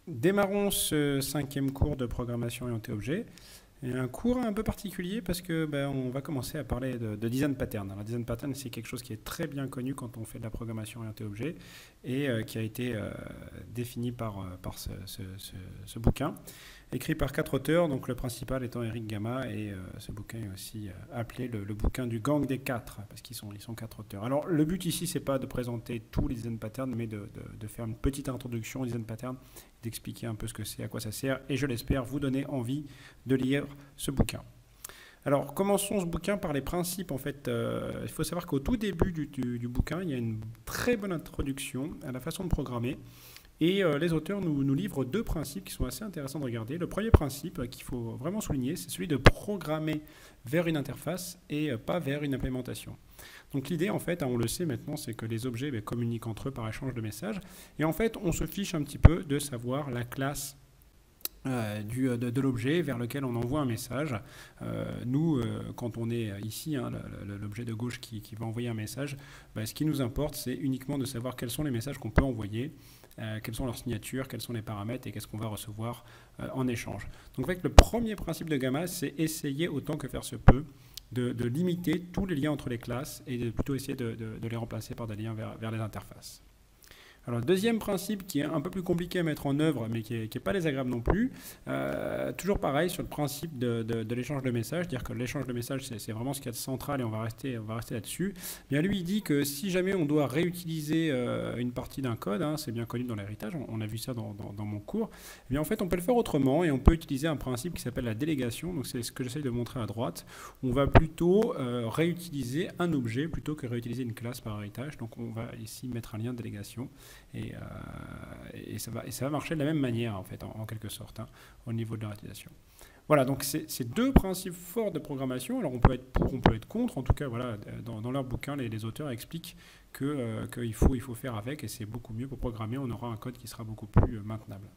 Démarrons ce cinquième cours de programmation orientée objet. Et un cours un peu particulier parce que on va commencer à parler de design pattern. Alors, design pattern, c'est quelque chose qui est très bien connu quand on fait de la programmation orientée objet et qui a été défini par ce bouquin, écrit par 4 auteurs, donc le principal étant Eric Gama, et ce bouquin est aussi appelé le bouquin du gang des 4, parce qu'ils sont 4 auteurs. Alors le but ici, c'est pas de présenter tous les design patterns, mais de faire une petite introduction au design pattern, d'expliquer un peu ce que c'est, à quoi ça sert, et je l'espère vous donner envie de lire ce bouquin. Alors, commençons ce bouquin par les principes. En fait, il faut savoir qu'au tout début du bouquin, il y a une très bonne introduction à la façon de programmer. Et les auteurs nous livrent 2 principes qui sont assez intéressants de regarder. Le premier principe qu'il faut vraiment souligner, c'est celui de programmer vers une interface et pas vers une implémentation. Donc l'idée, en fait, on le sait maintenant, c'est que les objets communiquent entre eux par échange de messages. Et en fait, on se fiche un petit peu de savoir la classe de l'objet vers lequel on envoie un message. Nous, quand on est ici, l'objet de gauche qui va envoyer un message, ce qui nous importe, c'est uniquement de savoir quels sont les messages qu'on peut envoyer, quelles sont leurs signatures, quels sont les paramètres et qu'est-ce qu'on va recevoir en échange. Donc, en fait, le premier principe de Gamma, c'est essayer autant que faire se peut de limiter tous les liens entre les classes et de plutôt essayer de les remplacer par des liens vers les interfaces. Alors, le deuxième principe qui est un peu plus compliqué à mettre en œuvre, mais qui n'est pas désagréable non plus, toujours pareil sur le principe de l'échange de messages, dire que l'échange de messages, c'est vraiment ce qu'il y a de central et on va rester là-dessus. Bien, lui, il dit que si jamais on doit réutiliser une partie d'un code, c'est bien connu dans l'héritage, on a vu ça dans mon cours, eh bien, en fait, on peut le faire autrement et on peut utiliser un principe qui s'appelle la délégation. Donc, c'est ce que j'essaye de montrer à droite. On va plutôt réutiliser un objet plutôt que réutiliser une classe par héritage. Donc, on va ici mettre un lien de délégation. Et ça va marcher de la même manière, en fait, en quelque sorte, au niveau de la réutilisation. Voilà, donc c'est 2 principes forts de programmation. Alors on peut être pour, on peut être contre. En tout cas, voilà, dans leur bouquin, les auteurs expliquent qu'il faut faire avec, et c'est beaucoup mieux pour programmer. On aura un code qui sera beaucoup plus maintenable.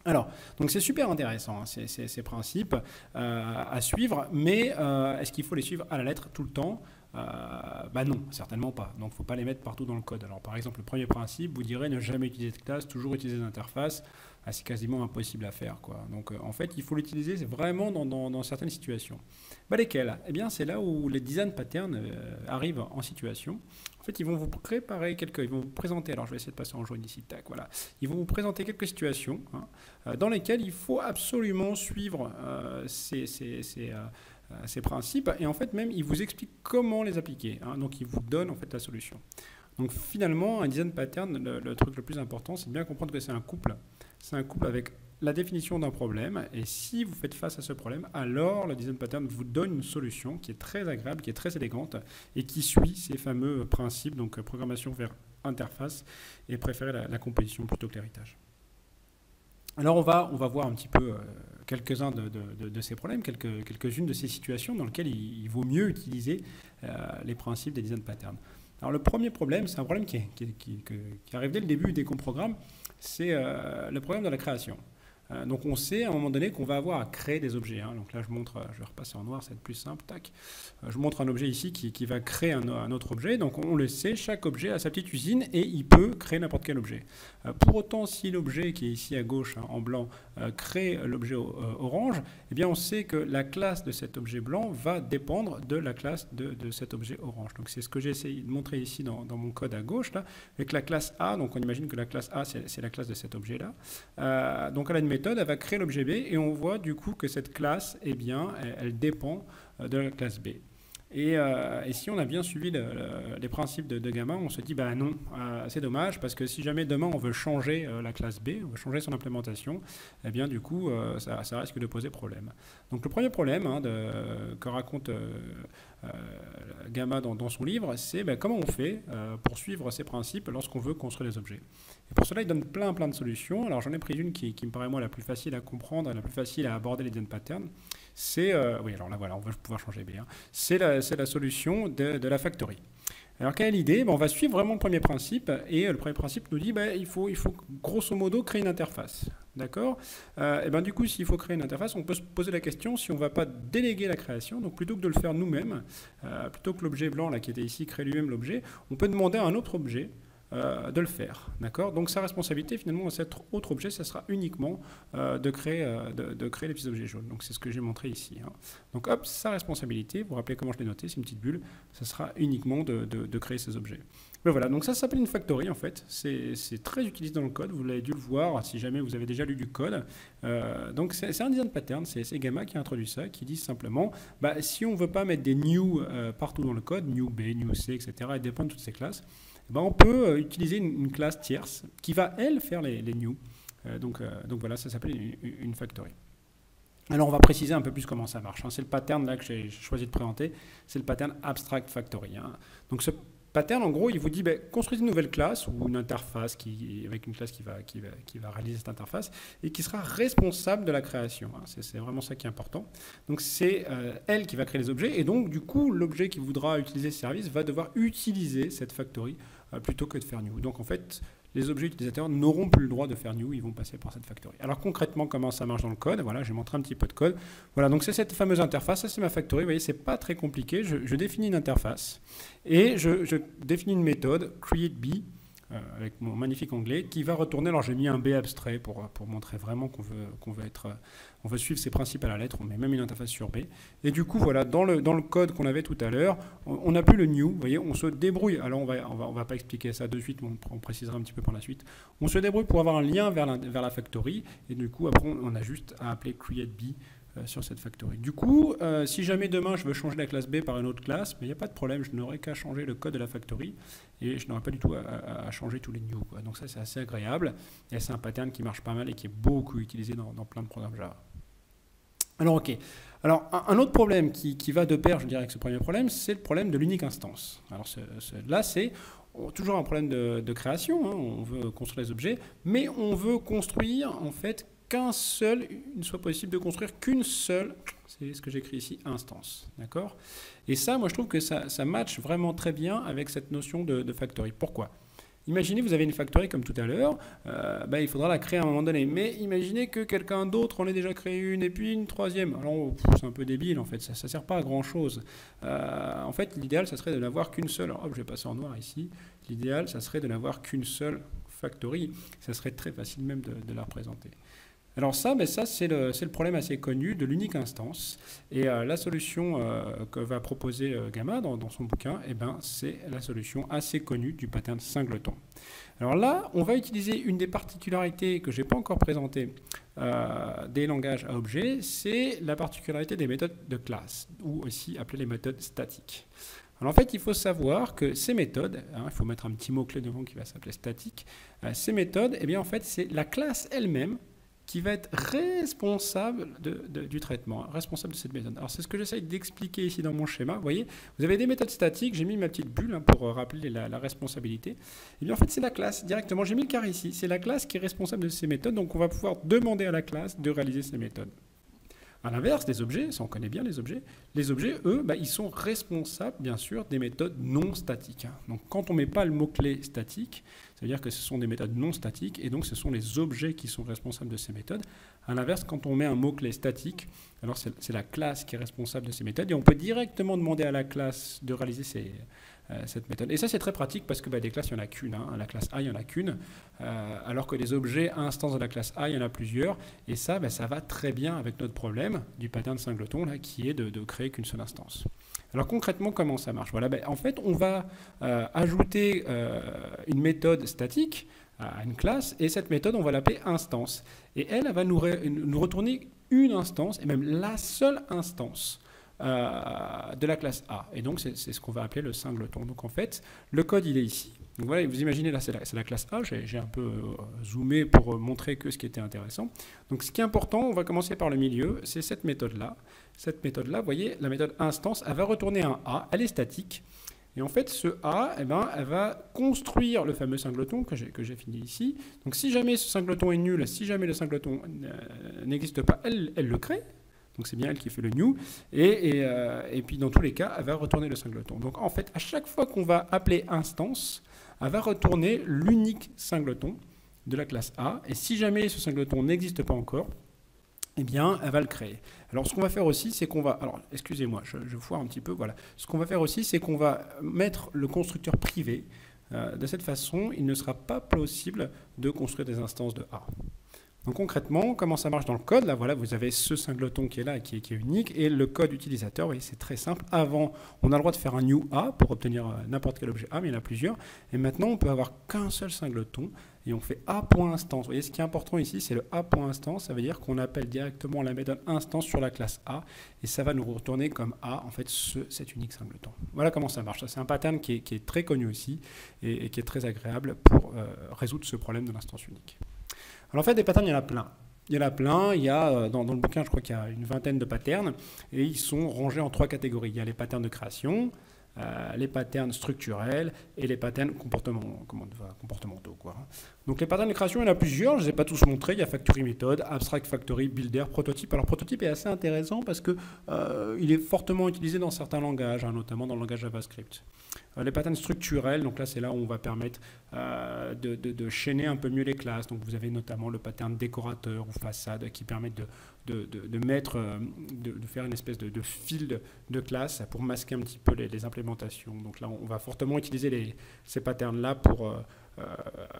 Alors, donc c'est super intéressant, ces principes à suivre, mais est-ce qu'il faut les suivre à la lettre tout le temps ? Non, certainement pas. Donc, il ne faut pas les mettre partout dans le code. Alors, par exemple, le premier principe, vous direz ne jamais utiliser de classe, toujours utiliser d'interface. C'est quasiment impossible à faire, quoi. Donc, en fait, il faut l'utiliser vraiment dans certaines situations. Lesquelles ? Eh bien, c'est là où les design patterns arrivent en situation. En fait, ils vont vous préparer ils vont vous présenter, alors je vais essayer de passer en jaune ici, tac, voilà. Ils vont vous présenter quelques situations dans lesquelles il faut absolument suivre ces principes, et en fait même ils vous expliquent comment les appliquer, donc ils vous donnent en fait la solution. Donc finalement, un design pattern, le truc le plus important, c'est de bien comprendre que c'est un couple avec la définition d'un problème, et si vous faites face à ce problème, alors le design pattern vous donne une solution qui est très agréable, qui est très élégante, et qui suit ces fameux principes, donc programmation vers interface, et préférer la composition plutôt que l'héritage. Alors on va voir un petit peu quelques-uns de ces problèmes, quelques-unes de ces situations dans lesquelles il vaut mieux utiliser les principes des design patterns. Alors le premier problème, c'est un problème qui arrive dès le début, dès qu'on programme, c'est le problème de la création. Donc on sait à un moment donné qu'on va avoir à créer des objets. Donc là je vais repasser en noir, ça va être plus simple. Tac. Je montre un objet ici qui va créer un autre objet. Donc on le sait, chaque objet a sa petite usine et il peut créer n'importe quel objet. Pour autant, si l'objet qui est ici à gauche en blanc crée l'objet orange, eh bien on sait que la classe de cet objet blanc va dépendre de la classe de cet objet orange. Donc c'est ce que j'ai essayé de montrer ici dans mon code à gauche là, avec la classe A. Donc on imagine que la classe A c'est la classe de cet objet là. Donc elle a une méthode, elle va créer l'objet B et on voit du coup que cette classe, eh bien, elle dépend de la classe B. Et si on a bien suivi les principes de Gamma, on se dit non, c'est dommage parce que si jamais demain on veut changer la classe B, on veut changer son implémentation, eh bien du coup ça risque de poser problème. Donc le premier problème que raconte Gamma dans son livre, c'est comment on fait pour suivre ces principes lorsqu'on veut construire des objets. Et pour cela, il donne plein de solutions. Alors j'en ai pris une qui me paraît moi la plus facile à comprendre, la plus facile à aborder les design patterns. C'est, oui, alors là voilà, on va pouvoir changer B. C'est la solution de la factory. Alors quelle est l'idée ? On va suivre vraiment le premier principe, et le premier principe nous dit il faut grosso modo créer une interface. D'accord ? Et du coup, s'il faut créer une interface, on peut se poser la question si on ne va pas déléguer la création. Donc plutôt que de le faire nous-mêmes, plutôt que l'objet blanc là, qui était ici crée lui-même l'objet, on peut demander à un autre objet de le faire. D'accord? Donc sa responsabilité finalement, cet autre objet, ça sera uniquement de créer les petits objets jaunes. Donc c'est ce que j'ai montré ici. Hein. Donc hop, sa responsabilité, vous vous rappelez comment je l'ai noté, c'est une petite bulle, ça sera uniquement de créer ces objets. Mais voilà, donc ça s'appelle une factory en fait, c'est très utilisé dans le code, vous l'avez dû le voir si jamais vous avez déjà lu du code. Donc c'est un design pattern, c'est Gamma qui a introduit ça, qui dit simplement, bah, si on ne veut pas mettre des new partout dans le code, new B, new C, etc., et dépendre de toutes ces classes, ben on peut utiliser une classe tierce qui va, elle, faire les new. Donc voilà, ça s'appelle une factory. Alors on va préciser un peu plus comment ça marche. Hein. C'est le pattern là que j'ai choisi de présenter, c'est le pattern abstract factory. Hein. Donc ce pattern, en gros, il vous dit, ben, construisez une nouvelle classe ou une interface avec une classe qui va réaliser cette interface et qui sera responsable de la création. Hein. C'est vraiment ça qui est important. Donc c'est elle qui va créer les objets et donc du coup, l'objet qui voudra utiliser ce service va devoir utiliser cette factory plutôt que de faire new. Donc en fait, les objets utilisateurs n'auront plus le droit de faire new, ils vont passer par cette factory. Alors concrètement, comment ça marche dans le code? Voilà, je vais montrer un petit peu de code. Voilà, donc c'est cette fameuse interface, ça c'est ma factory, vous voyez, c'est pas très compliqué. Je définis une interface et je définis une méthode, createB, avec mon magnifique onglet, qui va retourner, alors j'ai mis un B abstrait pour montrer vraiment qu'on veut suivre ces principes à la lettre, on met même une interface sur B. Et du coup, voilà, dans le code qu'on avait tout à l'heure, on n'a plus le new, vous voyez, on se débrouille. Alors on va pas expliquer ça de suite, on précisera un petit peu par la suite. On se débrouille pour avoir un lien vers la factory, et du coup, après, on a juste à appeler createB sur cette factory. Du coup, si jamais demain je veux changer la classe B par une autre classe, il n'y a pas de problème, je n'aurai qu'à changer le code de la factory et je n'aurai pas du tout à changer tous les new. Quoi. Donc ça c'est assez agréable et c'est un pattern qui marche pas mal et qui est beaucoup utilisé dans plein de programmes Java. Alors ok, alors un autre problème qui va de pair, je dirais, avec ce premier problème, c'est le problème de l'unique instance. Alors là c'est toujours un problème de création, hein, on veut construire les objets, mais on veut construire en fait il ne soit possible de construire qu'une seule, c'est ce que j'écris ici, instance. D'accord? Et ça, moi, je trouve que ça match vraiment très bien avec cette notion de factory. Pourquoi? Imaginez, vous avez une factory comme tout à l'heure, il faudra la créer à un moment donné. Mais imaginez que quelqu'un d'autre en ait déjà créé une et puis une troisième. Alors, c'est un peu débile, en fait, ça ne sert pas à grand-chose. En fait, l'idéal, ça serait de n'avoir qu'une seule. Alors, hop, je vais passer en noir ici. L'idéal, ça serait de n'avoir qu'une seule factory. Ça serait très facile même de la représenter. Alors ça, c'est le problème assez connu de l'unique instance. Et la solution que va proposer Gamma dans son bouquin, c'est la solution assez connue du pattern singleton. Alors là, on va utiliser une des particularités que je n'ai pas encore présentées des langages à objets, c'est la particularité des méthodes de classe, ou aussi appelées les méthodes statiques. Alors en fait, il faut savoir que ces méthodes, il faut mettre un petit mot-clé devant qui va s'appeler statique, ces méthodes, en fait, c'est la classe elle-même qui va être responsable du traitement, responsable de cette méthode. Alors c'est ce que j'essaye d'expliquer ici dans mon schéma. Vous voyez, vous avez des méthodes statiques, j'ai mis ma petite bulle pour rappeler la responsabilité. Et bien en fait c'est la classe directement, j'ai mis le carré ici, c'est la classe qui est responsable de ces méthodes, donc on va pouvoir demander à la classe de réaliser ces méthodes. À l'inverse, les objets, ça on connaît bien les objets, eux, ils sont responsables bien sûr des méthodes non statiques. Donc quand on ne met pas le mot-clé statique, ça veut dire que ce sont des méthodes non statiques et donc ce sont les objets qui sont responsables de ces méthodes. À l'inverse, quand on met un mot-clé statique, alors c'est la classe qui est responsable de ces méthodes et on peut directement demander à la classe de réaliser cette méthode. Et ça c'est très pratique parce que des classes, il n'y en a qu'une. La classe A, il n'y en a qu'une, alors que les objets instances de la classe A, il y en a plusieurs. Et ça, ça va très bien avec notre problème du pattern singleton, là, qui est de créer qu'une seule instance. Alors concrètement, comment ça marche? Voilà, en fait, on va ajouter une méthode statique à une classe, et cette méthode, on va l'appeler instance. Et elle va nous retourner une instance, et même la seule instance de la classe A. Et donc, c'est ce qu'on va appeler le singleton. Donc, en fait, le code, il est ici. Donc, voilà, vous imaginez, là, c'est la classe A. J'ai un peu zoomé pour montrer que ce qui était intéressant. Donc, ce qui est important, on va commencer par le milieu, c'est cette méthode-là. Cette méthode-là, vous voyez, la méthode instance, elle va retourner un A, elle est statique. Et en fait, ce A, elle va construire le fameux singleton que j'ai fini ici. Donc, si jamais ce singleton est nul, si jamais le singleton n'existe pas, elle le crée. Donc c'est bien elle qui fait le new, et puis dans tous les cas, elle va retourner le singleton. Donc en fait, à chaque fois qu'on va appeler instance, elle va retourner l'unique singleton de la classe A, et si jamais ce singleton n'existe pas encore, elle va le créer. Alors ce qu'on va faire aussi, c'est qu'on va... Alors excusez-moi, je foire un petit peu, voilà. Ce qu'on va faire aussi, c'est qu'on va mettre le constructeur privé de cette façon, il ne sera pas possible de construire des instances de A. Donc concrètement, comment ça marche dans le code? Là, voilà, vous avez ce singleton qui est là, qui est unique, et le code utilisateur, oui, c'est très simple. Avant, on a le droit de faire un new A pour obtenir n'importe quel objet A, mais il y en a plusieurs. Et maintenant, on peut avoir qu'un seul singleton, et on fait A.instance. Vous voyez, ce qui est important ici, c'est le A.instance. Ça veut dire qu'on appelle directement la méthode instance sur la classe A, et ça va nous retourner comme A, en fait, cet unique singleton. Voilà comment ça marche. C'est un pattern qui est très connu aussi, et qui est très agréable pour résoudre ce problème de l'instance unique. Alors en fait, des patterns, il y en a plein. Il y en a plein, dans le bouquin, je crois qu'il y a une vingtaine de patterns, et ils sont rangés en 3 catégories. Il y a les patterns de création, les patterns structurels et les patterns comportementaux. Donc les patterns de création, il y en a plusieurs, je ne les ai pas tous montrés. Il y a Factory Method, Abstract Factory, Builder, Prototype. Alors Prototype est assez intéressant parce qu'il est fortement utilisé dans certains langages, notamment dans le langage JavaScript. Les patterns structurels, donc là c'est là où on va permettre de chaîner un peu mieux les classes. Donc vous avez notamment le pattern décorateur ou façade qui permet de faire une espèce de fil de classe pour masquer un petit peu les implémentations. Donc là on va fortement utiliser ces patterns-là pour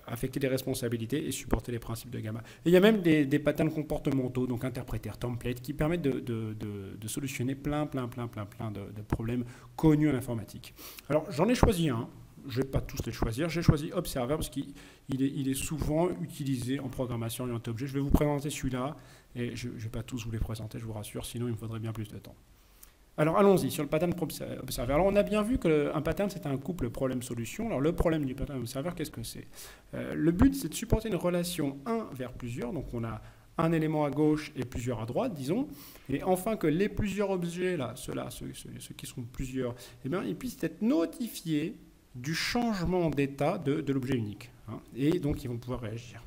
affecter les responsabilités et supporter les principes de gamma. Et il y a même des patterns comportementaux, donc interpréteurs, templates, qui permettent de solutionner plein de problèmes connus en informatique. Alors j'en ai choisi un, je ne vais pas tous les choisir, j'ai choisi Observer parce qu'il est souvent utilisé en programmation orientée objet. Je vais vous présenter celui-là, et je ne vais pas tous vous les présenter, je vous rassure, sinon il me faudrait bien plus de temps. Alors allons-y, sur le pattern Observer. Alors on a bien vu qu'un pattern c'est un couple problème-solution. Alors le problème du pattern Observer, qu'est-ce que c'est? Le but c'est de supporter une relation 1 vers plusieurs, donc on a un élément à gauche et plusieurs à droite, disons, et enfin que les plusieurs objets, là, ceux qui sont plusieurs, eh bien, ils puissent être notifiés du changement d'état de l'objet unique, et donc ils vont pouvoir réagir.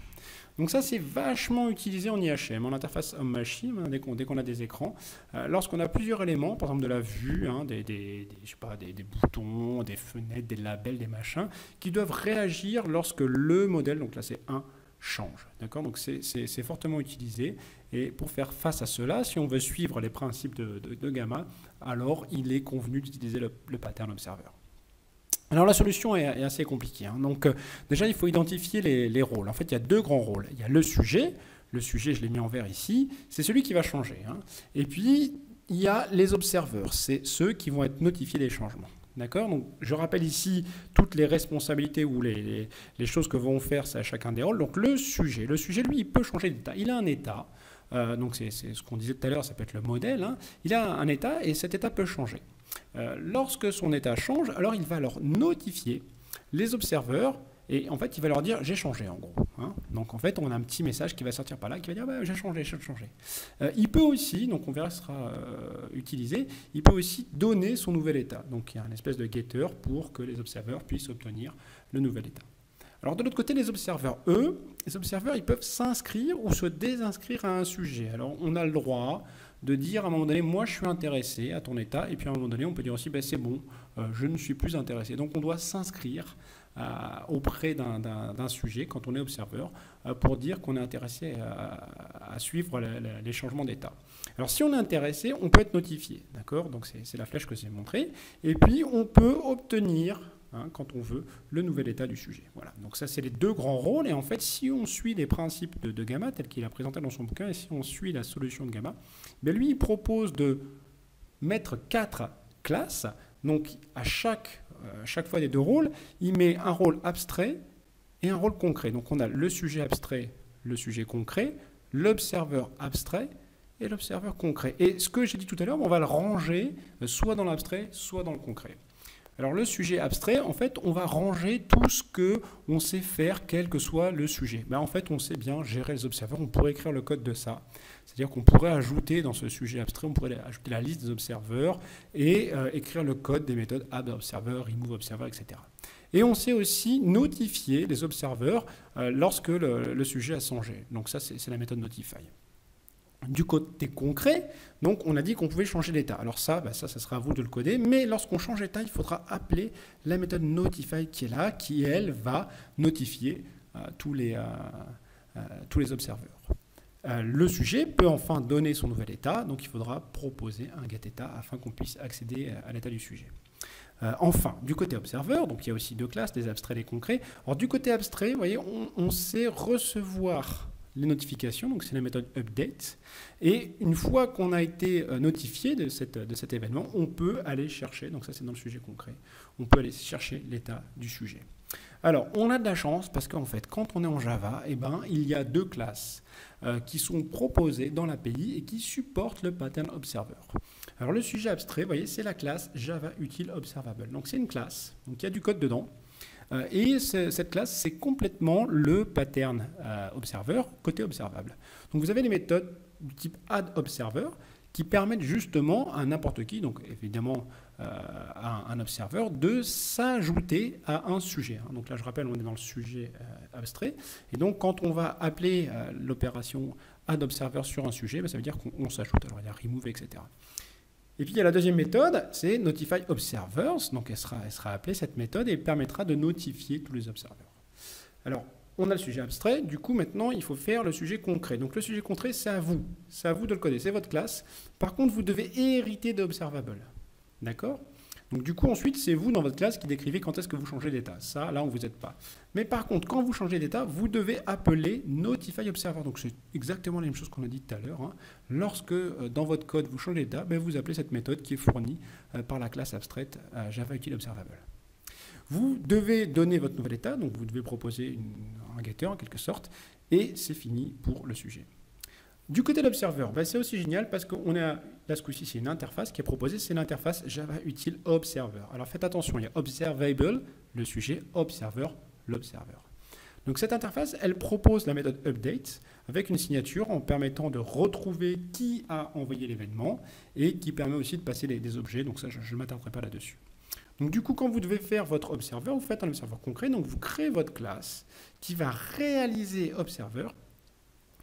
Donc ça, c'est vachement utilisé en IHM, en interface homme-machine, dès qu'on a des écrans. Lorsqu'on a plusieurs éléments, par exemple de la vue, des boutons, des fenêtres, des labels, des machins, qui doivent réagir lorsque le modèle, donc là c'est 1, change. D'accord? Donc c'est fortement utilisé. Et pour faire face à cela, si on veut suivre les principes de gamma, alors il est convenu d'utiliser le pattern observer. Alors la solution est assez compliquée. Donc déjà, il faut identifier les rôles. En fait, il y a 2 grands rôles. Il y a le sujet, je l'ai mis en vert ici, c'est celui qui va changer. Et puis, il y a les observeurs, c'est ceux qui vont être notifiés des changements. D'accord? Donc je rappelle ici toutes les responsabilités ou les choses que vont faire chacun des rôles. Donc le sujet, lui, il peut changer d'état. Il a un état, donc c'est ce qu'on disait tout à l'heure, ça peut être le modèle. Il a un état et cet état peut changer. Lorsque son état change, alors il va leur notifier les observeurs et en fait il va leur dire j'ai changé en gros. Donc en fait on a un petit message qui va sortir par là qui va dire bah, j'ai changé. Il peut aussi, donc on verra ce sera utilisé, il peut aussi donner son nouvel état. Donc il y a une espèce de getter pour que les observeurs puissent obtenir le nouvel état. Alors de l'autre côté, les observeurs, ils peuvent s'inscrire ou se désinscrire à un sujet. Alors on a le droit de dire à un moment donné, moi je suis intéressé à ton état, et puis à un moment donné on peut dire aussi, ben, c'est bon, je ne suis plus intéressé. Donc on doit s'inscrire auprès d'un sujet quand on est observeur pour dire qu'on est intéressé à suivre les changements d'état. Alors si on est intéressé, on peut être notifié, d'accord? Donc c'est la flèche que j'ai montrée, et puis on peut obtenir quand on veut, le nouvel état du sujet. Voilà. Donc ça, c'est les 2 grands rôles. Et en fait, si on suit les principes de Gamma, tels qu'il a présenté dans son bouquin, et si on suit la solution de Gamma, ben lui, il propose de mettre 4 classes. Donc à chaque fois des 2 rôles, il met un rôle abstrait et un rôle concret. Donc on a le sujet abstrait, le sujet concret, l'observeur abstrait et l'observeur concret. Et ce que j'ai dit tout à l'heure, on va le ranger soit dans l'abstrait, soit dans le concret. Alors le sujet abstrait, en fait, on va ranger tout ce qu'on sait faire, quel que soit le sujet. Ben, en fait, on sait bien gérer les observeurs, on pourrait écrire le code de ça. C'est-à-dire qu'on pourrait ajouter dans ce sujet abstrait, on pourrait ajouter la liste des observeurs et écrire le code des méthodes addObserver, removeObserver, etc. Et on sait aussi notifier les observeurs lorsque le sujet a changé. Donc ça, c'est la méthode notify. Du côté concret, donc on a dit qu'on pouvait changer d'état. Alors ça, ça sera à vous de le coder, mais lorsqu'on change d'état, il faudra appeler la méthode notify qui est là, qui elle va notifier tous les observeurs. Le sujet peut enfin donner son nouvel état, donc il faudra proposer un getEtat afin qu'on puisse accéder à l'état du sujet. Enfin, du côté observer, donc il y a aussi deux classes, des abstraits et des concrets. Alors du côté abstrait, vous voyez, on sait recevoir les notifications, donc c'est la méthode update. Et une fois qu'on a été notifié de cet événement, on peut aller chercher, donc ça c'est dans le sujet concret, on peut aller chercher l'état du sujet. Alors, on a de la chance parce qu'en fait, quand on est en Java, eh ben, il y a deux classes qui sont proposées dans l'API et qui supportent le pattern observer. Alors, le sujet abstrait, vous voyez, c'est la classe Java Util Observable. Donc, c'est une classe, donc il y a du code dedans. Et cette classe, c'est complètement le pattern observer côté observable. Donc, vous avez les méthodes du type addObserver qui permettent justement à n'importe qui, donc évidemment à un observeur, de s'ajouter à un sujet. Donc là, je rappelle, on est dans le sujet abstrait. Et donc, quand on va appeler l'opération addObserver sur un sujet, ça veut dire qu'on s'ajoute. Alors, il y a remove, etc. Et puis, il y a la deuxième méthode, c'est notifyObservers. Donc, elle sera appelée cette méthode et elle permettra de notifier tous les observeurs. Alors, on a le sujet abstrait, du coup maintenant il faut faire le sujet concret. Donc le sujet concret c'est à vous de le coder, c'est votre classe. Par contre vous devez hériter d'observable, d'accord? Donc du coup ensuite c'est vous dans votre classe qui décrivez quand est-ce que vous changez d'état. Ça là on vous aide pas. Mais par contre quand vous changez d'état, vous devez appeler notifyObserver. Donc c'est exactement la même chose qu'on a dit tout à l'heure. Hein. Lorsque dans votre code vous changez d'état, vous appelez cette méthode qui est fournie par la classe abstraite Java Util Observable. Vous devez donner votre nouvel état, donc vous devez proposer un getter en quelque sorte, et c'est fini pour le sujet. Du côté de l'observer, c'est aussi génial parce qu'on a, là ce coup-ci c'est une interface qui est proposée, c'est l'interface Java Util Observer. Alors faites attention, il y a Observable, le sujet, Observer, l'observer. Donc cette interface, elle propose la méthode update avec une signature en permettant de retrouver qui a envoyé l'événement et qui permet aussi de passer des objets, donc ça je ne m'attarderai pas là-dessus. Donc du coup, quand vous devez faire votre observer, vous faites un observer concret, donc vous créez votre classe qui va réaliser observer.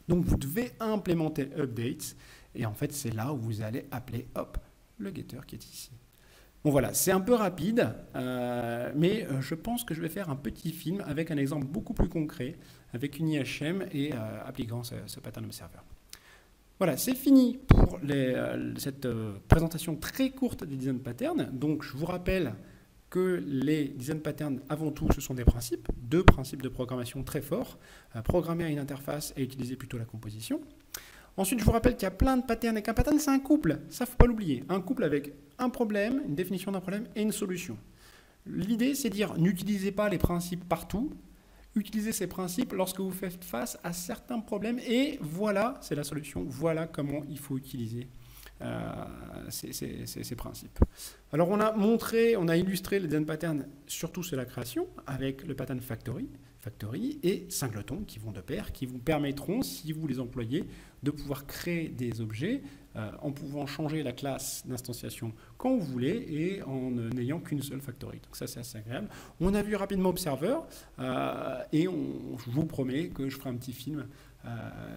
Donc vous devez implémenter updates, et en fait c'est là où vous allez appeler hop, le getter qui est ici. Bon voilà, c'est un peu rapide, mais je pense que je vais faire un petit film avec un exemple beaucoup plus concret, avec une IHM et appliquant ce pattern observer. Voilà, c'est fini pour cette présentation très courte des design patterns. Donc, je vous rappelle que les design patterns, avant tout, ce sont des principes, deux principes de programmation très forts, programmer à une interface et utiliser plutôt la composition. Ensuite, je vous rappelle qu'il y a plein de patterns et qu'un pattern, c'est un couple. Ça, il ne faut pas l'oublier. Un couple avec un problème, une définition d'un problème et une solution. L'idée, c'est de dire, n'utilisez pas les principes partout. Utilisez ces principes lorsque vous faites face à certains problèmes et voilà, c'est la solution, voilà comment il faut utiliser ces principes. Alors on a illustré les design patterns surtout sur la création avec le pattern factory et singleton qui vont de pair, qui vous permettront, si vous les employez, de pouvoir créer des objets en pouvant changer la classe d'instanciation quand vous voulez et en n'ayant qu'une seule factory. Donc ça c'est assez agréable. On a vu rapidement Observer et je vous promets que je ferai un petit film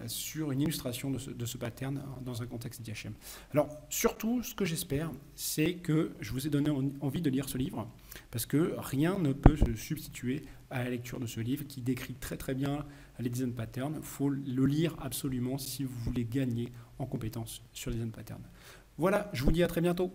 sur une illustration de ce pattern dans un contexte d'IHM. Alors surtout ce que j'espère c'est que je vous ai donné envie de lire ce livre parce que rien ne peut se substituer à la lecture de ce livre qui décrit très très bien les design patterns. Il faut le lire absolument si vous voulez gagner en compétences sur les design patterns. Voilà, je vous dis à très bientôt.